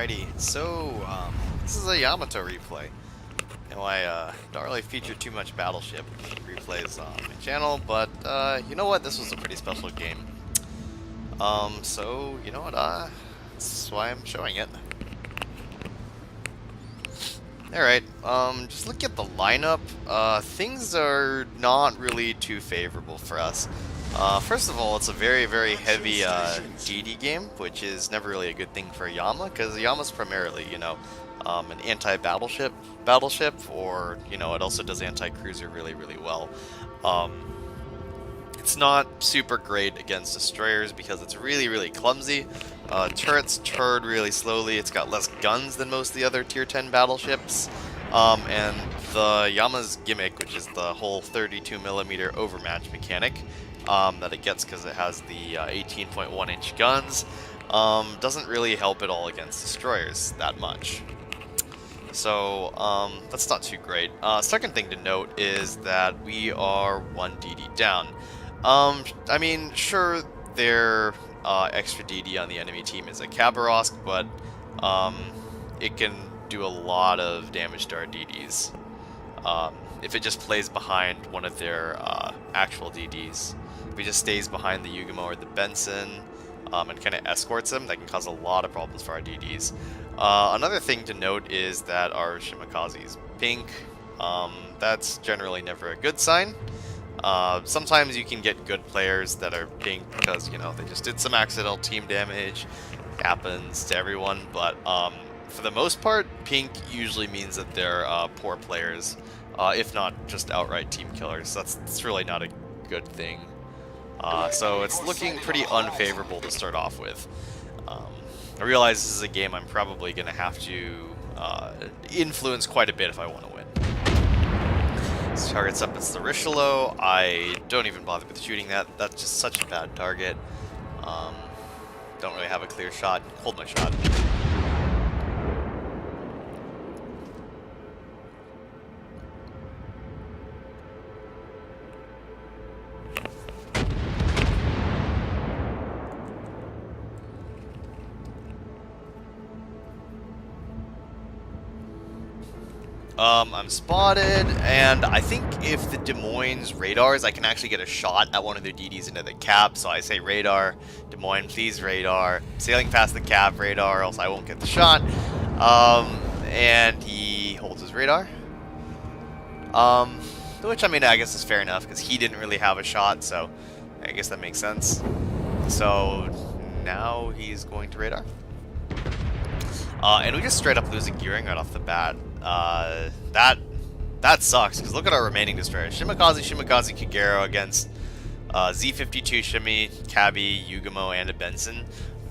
Alrighty, so this is a Yamato replay. And I don't really feature too much Battleship replays on my channel, but you know what? This was a pretty special game. So you know what? That's why I'm showing it. Alright, just looking at the lineup, things are not really too favorable for us. First of all, it's a very, very heavy DD game, which is never really a good thing for Yama, because Yama's primarily, you know, an anti-battleship, or, you know, it also does anti-cruiser really, really well. It's not super great against destroyers because it's really, really clumsy. Turrets turn really slowly. It's got less guns than most of the other tier 10 battleships. And the Yama's gimmick, which is the whole 32mm overmatch mechanic that it gets because it has the 18.1-inch guns, doesn't really help at all against destroyers that much. So, that's not too great. Second thing to note is that we are 1 DD down. I mean, sure, their extra DD on the enemy team is a Khabarovsk, but it can do a lot of damage to our DDs if it just plays behind one of their actual DDs. If it just stays behind the Yugamo or the Benson and kind of escorts them, that can cause a lot of problems for our DDs. Another thing to note is that our Shimakaze is pink. That's generally never a good sign. Sometimes you can get good players that are pink because, you know, they just did some accidental team damage. It happens to everyone, but for the most part, pink usually means that they're poor players, if not just outright team killers. That's really not a good thing. So it's looking pretty unfavorable to start off with. I realize this is a game I'm probably going to have to influence quite a bit if I want to win. This target's up, it's the Richelieu. I don't even bother with shooting that. That's just such a bad target. Don't really have a clear shot. Hold my shot. I'm spotted, and I think if the Des Moines radars, I can actually get a shot at one of their DDs into the cab, so I say radar, Des Moines, please radar, sailing past the cab radar, else I won't get the shot, and he holds his radar, which, I mean, I guess is fair enough, because he didn't really have a shot, so I guess that makes sense. So, now he's going to radar. And we just straight up lose a gearing right off the bat. That sucks, because look at our remaining destroyers. Shimakaze, Kagero against Z-52 Shimi, Kabi, Yugamo, and a Benson.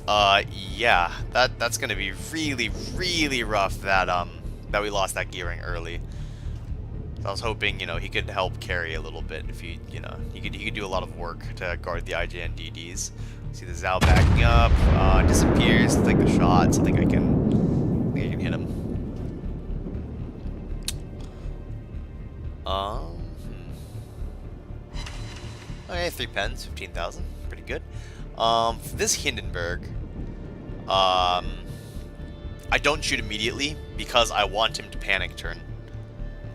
Yeah, that's gonna be really, really rough that that we lost that gearing early. So I was hoping, you know, he could help carry a little bit if he, you know, he could do a lot of work to guard the IJN DDs. See the Zhao backing up, disappears to take the shot, so I think I can hit him. Okay, 3 pens, 15,000, pretty good. For this Hindenburg, I don't shoot immediately because I want him to panic turn.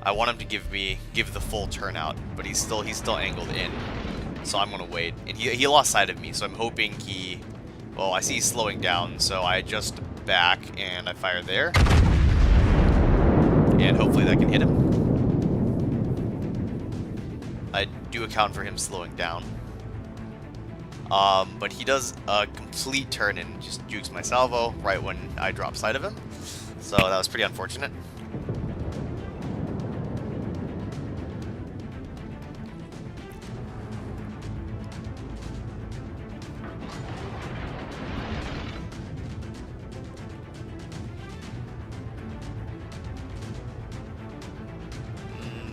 I want him to give the full turnout, but he's still angled in. So I'm gonna wait, and he lost sight of me, so I'm hoping he, well, I see he's slowing down, so I adjust back and I fire there, and hopefully that can hit him. I do account for him slowing down, but he does a complete turn and just jukes my salvo right when I drop sight of him, so that was pretty unfortunate.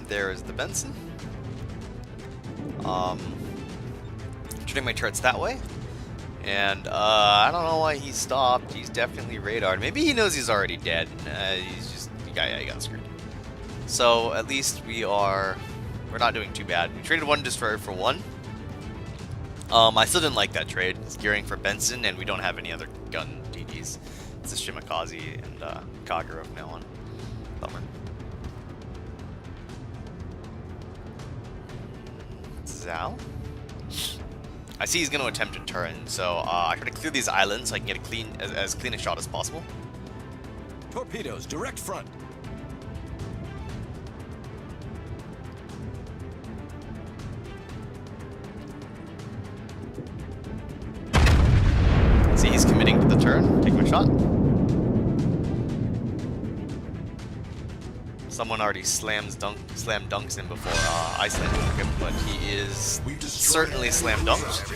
There is the Benson. Shooting my turrets that way. And I don't know why he stopped. He's definitely radared. Maybe he knows he's already dead. He's just, yeah, he got screwed. So at least we're not doing too bad. We traded 1 destroyer for 1. I still didn't like that trade. It's gearing for Benson, and we don't have any other gun DDs. It's a Shimakaze and Kagura from now on. Bummer. Zal? I see he's going to attempt a turn, so I try to clear these islands so I can get a clean, as clean a shot as possible. Torpedoes, direct front. See, he's committing to the turn. Take my shot. Someone already slam dunks him before I slam dunk him, but he is certainly slam dunked.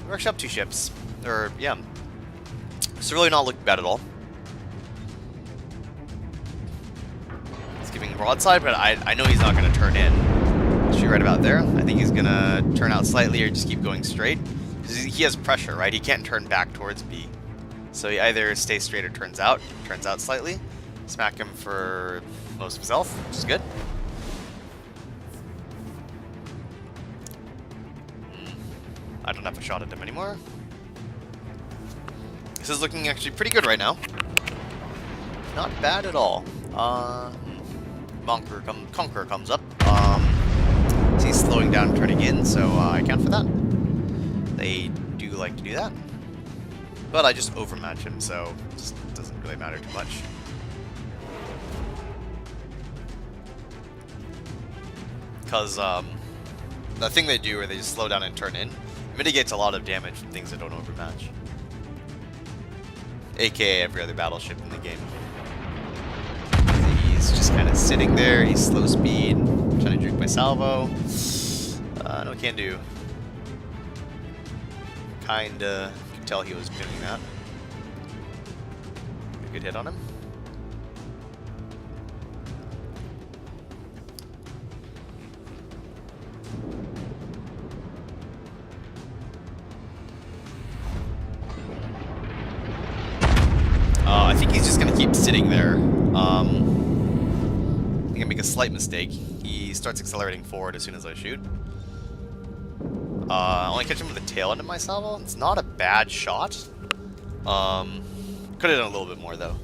We're actually up 2 ships. Or, yeah. It's really not looking bad at all. He's giving broadside, but I know he's not going to turn in. Shoot right about there. I think he's going to turn out slightly or just keep going straight. Because he has pressure, right? He can't turn back towards B. So he either stays straight or turns out slightly. Smack him for most of his health, which is good. I don't have a shot at him anymore. This is looking actually pretty good right now. Not bad at all. Conqueror comes up. He's slowing down and turning in, so I account for that. They do like to do that. But I just overmatch him, so it just doesn't really matter too much. Because the thing they do where they just slow down and turn in mitigates a lot of damage from things that don't overmatch. AKA every other battleship in the game. He's just kind of sitting there, he's slow speed, trying to juke my salvo. No can do. Kinda could tell he was doing that. A good hit on him. I think he's just going to keep sitting there. I think I make a slight mistake. He starts accelerating forward as soon as I shoot. I only catch him with the tail end of my salvo. It's not a bad shot. Could have done a little bit more, though.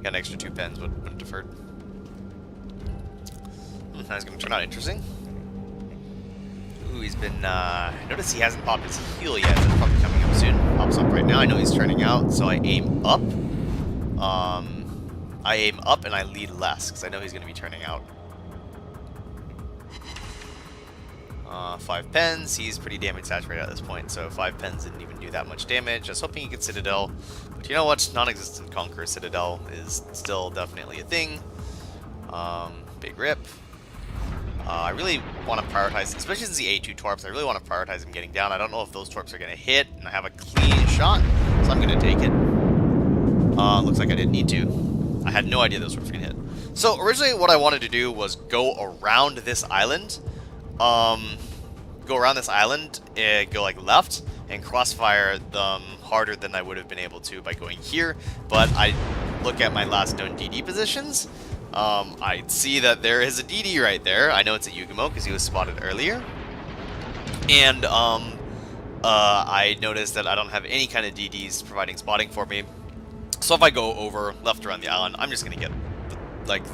Got an extra 2 pens, would have deferred. That's going to turn out interesting. Ooh, he's been, notice he hasn't popped his heal yet. That's probably coming up soon. Pops up right now. I know he's turning out, so I aim up. I aim up and I lead less, because I know he's going to be turning out. 5 pens. He's pretty damage saturated at this point, so 5 pens didn't even do that much damage. I was hoping he could Citadel, but you know what? Non-existent Conqueror Citadel is still definitely a thing. Big rip. I really want to prioritize, especially since the A2 torps, I really want to prioritize him getting down. I don't know if those torps are going to hit, and I have a clean shot, so I'm going to take it. Looks like I didn't need to. I had no idea those torps were going to hit. So originally what I wanted to do was go around this island, go like left, and crossfire them harder than I would have been able to by going here, but I look at my last known DD positions. I see that there is a DD right there. I know it's a Yugamo because he was spotted earlier. And I noticed that I don't have any kind of DDs providing spotting for me. So if I go over left around the island, I'm just going to get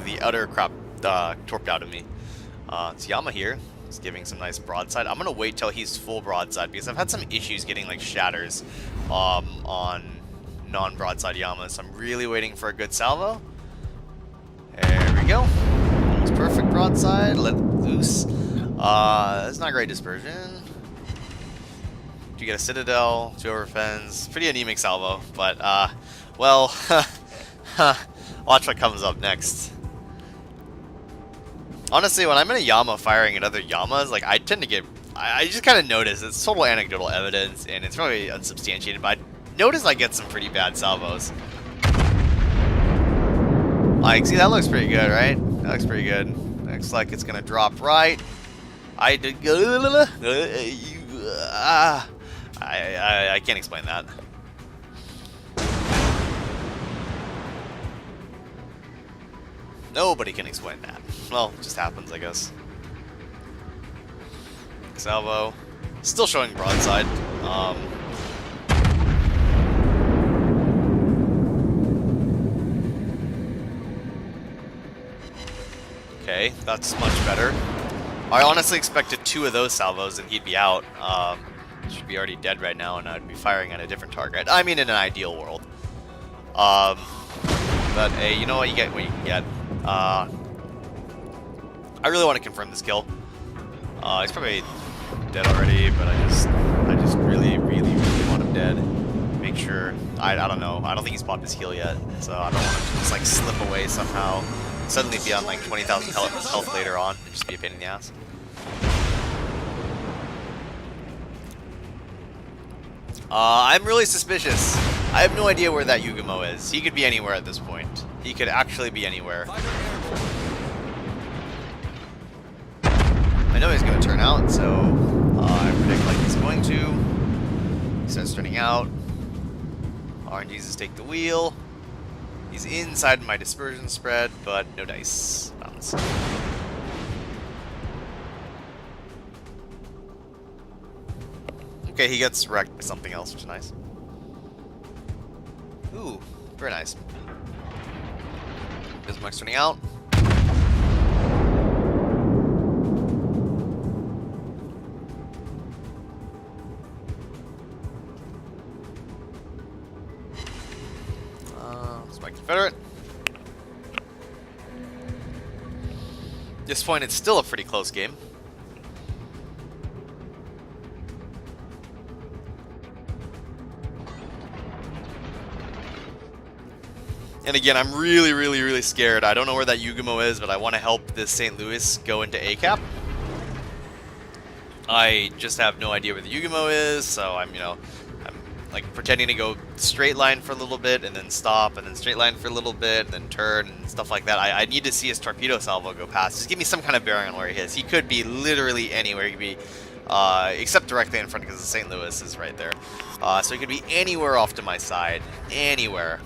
the utter crap torped out of me. It's Yama here. He's giving some nice broadside. I'm going to wait till he's full broadside because I've had some issues getting like shatters on non-broadside Yamas. So I'm really waiting for a good salvo. There we go. Almost perfect broadside. Let loose. It's not great dispersion. You get a Citadel, 2 overfens. Pretty anemic salvo, but well, watch what comes up next. Honestly, when I'm in a Yama firing at other Yamas, like I tend to get, I just kind of notice it's total anecdotal evidence and it's really unsubstantiated, but I notice I get some pretty bad salvos. Like, see, that looks pretty good, right? That looks pretty good. Looks like it's gonna drop right. I can't explain that. Nobody can explain that. Well, it just happens, I guess. Salvo. Still showing broadside. Okay, that's much better. I honestly expected 2 of those salvos and he'd be out. Should be already dead right now and I'd be firing at a different target. I mean, in an ideal world. But hey, you know what? You get what you can get. I really want to confirm this kill. He's probably dead already, but I just really want him dead. Make sure. I don't know. I don't think he's popped his heal yet, so I don't want him to just like slip away somehow. Suddenly be on like 20,000 health later on and just be a pain in the ass. I'm really suspicious. I have no idea where that Yugumo is. He could be anywhere at this point. He could actually be anywhere. I know he's going to turn out, so I predict like he's going to. He starts turning out. RNGs take the wheel. He's inside my dispersion spread, but no dice. Bounce. Okay, he gets wrecked by something else, which is nice. Ooh, very nice. Bismarck's turning out. Spike Confederate. At this point, it's still a pretty close game. And again, I'm really scared. I don't know where that Yugumo is, but I want to help this St. Louis go into ACAP. I just have no idea where the Yugumo is, so I'm like pretending to go straight line for a little bit and then stop and then straight line for a little bit and then turn and stuff like that. I need to see his torpedo salvo go past. Just give me some kind of bearing on where he is. He could be literally anywhere. He could be, except directly in front because the St. Louis is right there. So he could be anywhere off to my side. Anywhere.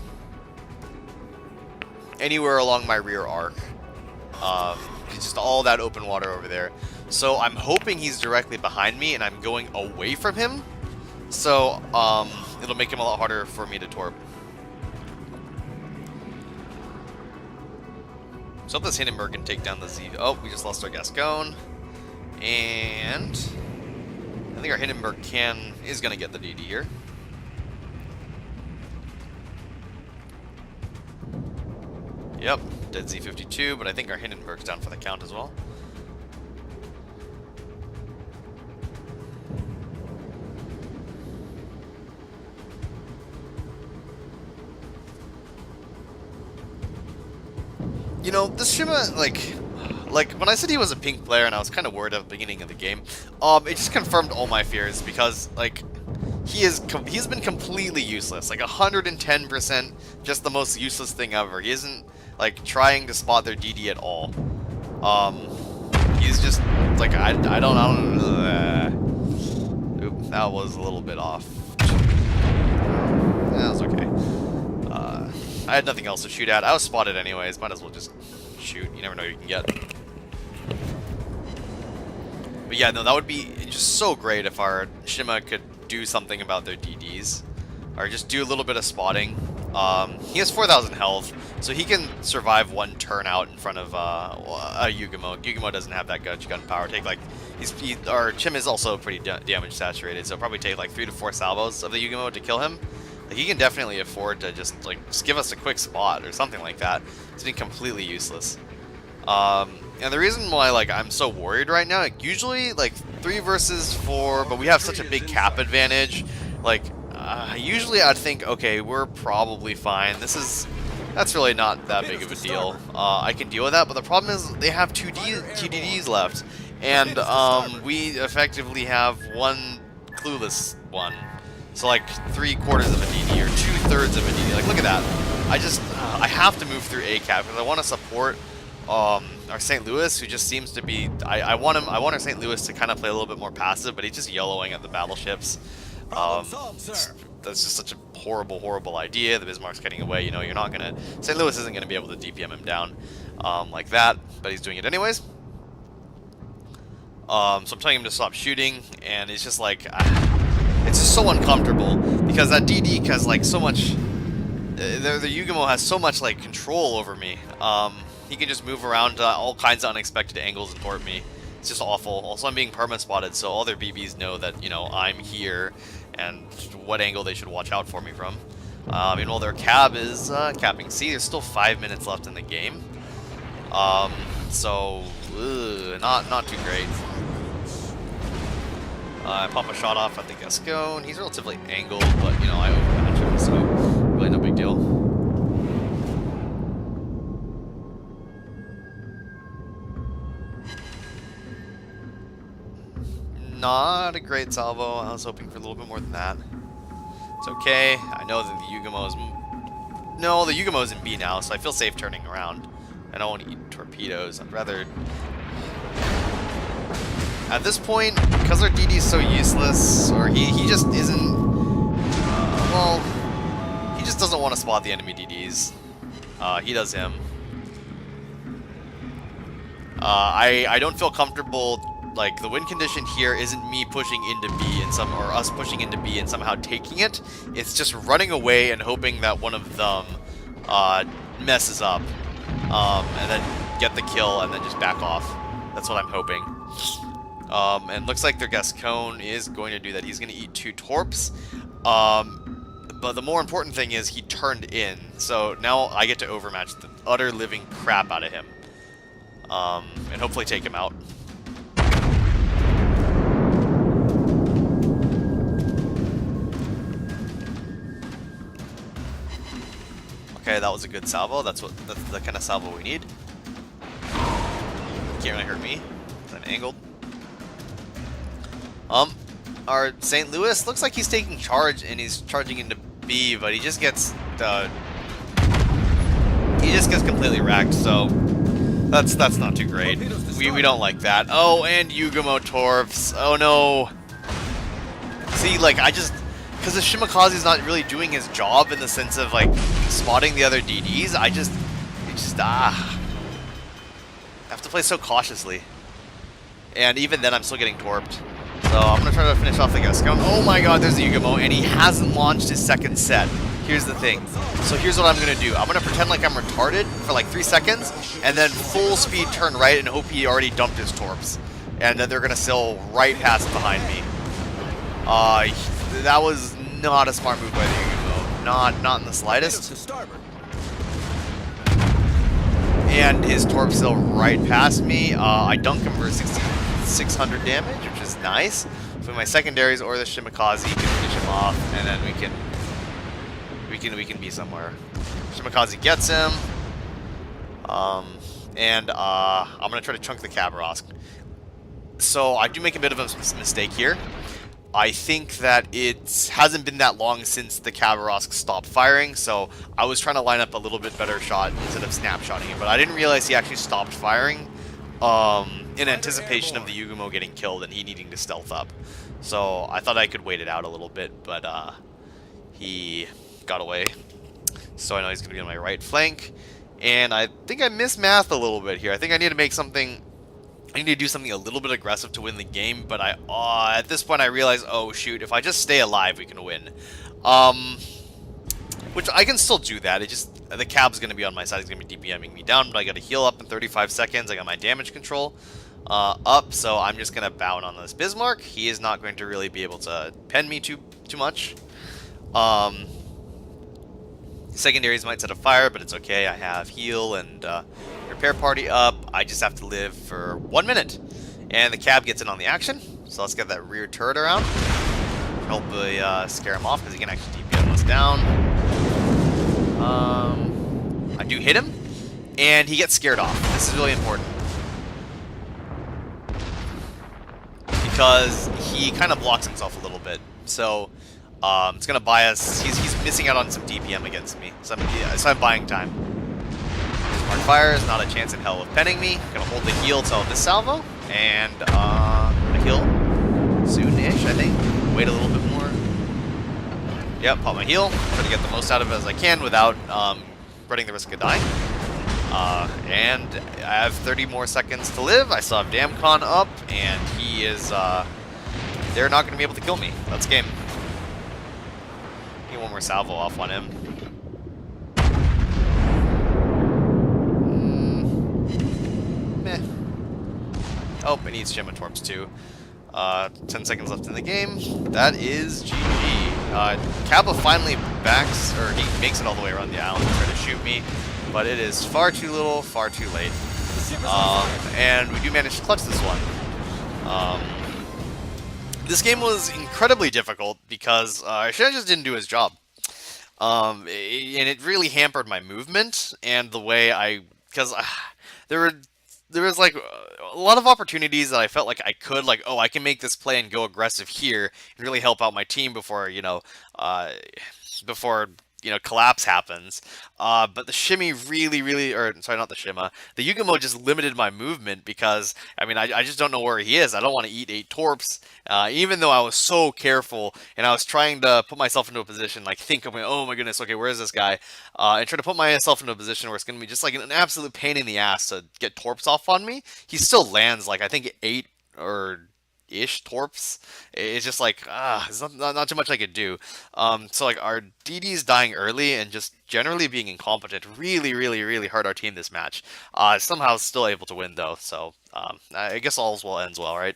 Anywhere along my rear arc. It's just all that open water over there. So I'm hoping he's directly behind me and I'm going away from him. So, it'll make him a lot harder for me to torp. So this Hindenburg can take down the Z. Oh, we just lost our Gascon. And I think our Hindenburg is going to get the DD here. Yep, dead Z-52, but I think our Hindenburg's down for the count as well. You know, this Shima, like when I said he was a pink player and I was kind of worried at the beginning of the game, it just confirmed all my fears because, like, he's been completely useless. Like, 110% just the most useless thing ever. He isn't, like, trying to spot their DD at all. He's just, like, I don't Oop, that was a little bit off. That was okay. I had nothing else to shoot at. I was spotted anyways. Might as well just shoot. You never know what you can get. But yeah, no, that would be just so great if our Shima could do something about their DDs. Or just do a little bit of spotting. He has 4,000 health, so he can survive one turn out in front of a Yugumo. Yugumo doesn't have that much gun power. Take like our Chim is also pretty damage saturated, so probably take like 3 to 4 salvos of the Yugumo to kill him. Like, he can definitely afford to just give us a quick spot or something like that. It's been completely useless. And the reason why I'm so worried right now, usually 3 versus 4, but we have such a big cap advantage. Usually I'd think, okay, we're probably fine. That's really not that big of a deal. I can deal with that, but the problem is they have 2 DDs left, and we effectively have 1 clueless one. So 3/4 of a DD or 2/3 of a DD. Look at that. I have to move through ACAP because I want to support our St. Louis, who just seems to be. I want our St. Louis to kind of play a little bit more passive, but he's just yellowing at the battleships. That's just such a horrible idea. The Bismarck's getting away. You know, you're not gonna. St. Louis isn't gonna be able to DPM him down like that, but he's doing it anyways. So I'm telling him to stop shooting, and it's just it's just so uncomfortable because that DD has so much. The Yugumo has so much control over me. He can just move around all kinds of unexpected angles and thwart me. It's just awful. Also, I'm being perma-spotted, so all their BBs know that, you know, I'm here and what angle they should watch out for me from. Meanwhile, their cab is capping C. There's still 5 minutes left in the game. So, not too great. I pop a shot off at the Gascon. He's relatively angled, but, you know, I overmatch him, so really no big deal. Not a great salvo. I was hoping for a little bit more than that. It's okay. I know that the Yugamo's... No, the Yugamo's in B now, so I feel safe turning around. I don't want to eat torpedoes. I'd rather... At this point, because our DD's so useless, or he just isn't... well, he just doesn't want to spot the enemy DDs. He does him. I don't feel comfortable... Like, the win condition here isn't me pushing into B and or us pushing into B and somehow taking it. It's just running away and hoping that one of them messes up. And then get the kill and then just back off. That's what I'm hoping. And looks like their Gascon is going to do that. He's going to eat 2 torps. But the more important thing is he turned in. So now I get to overmatch the utter living crap out of him. And hopefully take him out. Okay, that was a good salvo. That's the kind of salvo we need. Can't really hurt me, because I'm angled. Our St. Louis looks like he's taking charge and he's charging into B, but he just gets completely wrecked. So that's not too great. We don't like that. Oh, and Yugamo Torps. Oh no. See, like because the Shimakaze's not really doing his job in the sense of like spotting the other DDs. I have to play so cautiously. And even then I'm still getting torped. So I'm gonna try to finish off the Gascon. Oh my god, there's the Yugamo, and he hasn't launched his second set. Here's the thing. So here's what I'm gonna do. I'm gonna pretend like I'm retarded for like 3 seconds, and then full speed turn right and hope he already dumped his torps. And then they're gonna sail right past behind me. That was not a smart move by the Yugamo. Not in the slightest. And his torp sail right past me. I dunk him for 600 damage, which is nice. So my secondaries or the Shimakaze can finish him off, and then we can be somewhere. Shimakaze gets him. And I'm gonna try to chunk the Khabarovsk. So I do make a bit of a mistake here. I think that it hasn't been that long since the Khabarovsk stopped firing, so I was trying to line up a little bit better shot instead of snapshotting it, but I didn't realize he actually stopped firing in anticipation of the Yugamo getting killed and he needing to stealth up. So I thought I could wait it out a little bit, but he got away. So I know he's going to be on my right flank, and I think I missed math a little bit here. I think I need to make something... I need to do something a little bit aggressive to win the game, but at this point I realize, oh shoot, if I just stay alive, we can win. Which I can still do that. It just, the cab's going to be on my side. He's going to be DPMing me down, but I got to heal up in 35 seconds. I got my damage control up, so I'm just going to bow on this Bismarck. He is not going to really be able to pen me too much. Secondaries might set a fire, but it's okay. I have heal and repair party up. I just have to live for 1 minute. And the cab gets in on the action. So let's get that rear turret around. Hopefully scare him off because he can actually DPM us down. I do hit him. And he gets scared off. This is really important. Because he kind of blocks himself a little bit. So it's going to buy us... He's missing out on some DPM against me. So I'm buying time. Smart fire is not a chance in hell of penning me. Gonna hold the heal till this salvo. And gonna heal soon-ish, I think. Wait a little bit more. Yep, pop my heal. Try to get the most out of it as I can without running the risk of dying. And I have 30 more seconds to live. I still have Damcon up, and he is... they're not gonna be able to kill me. That's game. Get one more salvo off on him. Oh, it needs Yamatorps too. 10 seconds left in the game. That is GG. Kappa finally backs, or he makes it all the way around the island to try to shoot me, but it is far too little, far too late. And we do manage to clutch this one. This game was incredibly difficult because Shen just didn't do his job. And it really hampered my movement and the way because there were there was like a lot of opportunities that I felt like I could, like, oh, I can make this play and go aggressive here and really help out my team before before collapse happens. But the shimmy really, or sorry, not the shimma, the Yugamo just limited my movement because I mean I just don't know where he is. I don't want to eat 8 torps, even though I was so careful and I was trying to put myself into a position, like think of, oh my goodness, okay, where is this guy? And try to put myself into a position where it's going to be just like an absolute pain in the ass to get torps off on me. He still lands like I think 8 or ish torps. It's just like there's not too much I could do. So like our DD's dying early and just generally being incompetent really hurt our team this match. Somehow still able to win though. So I guess all's well ends well, right?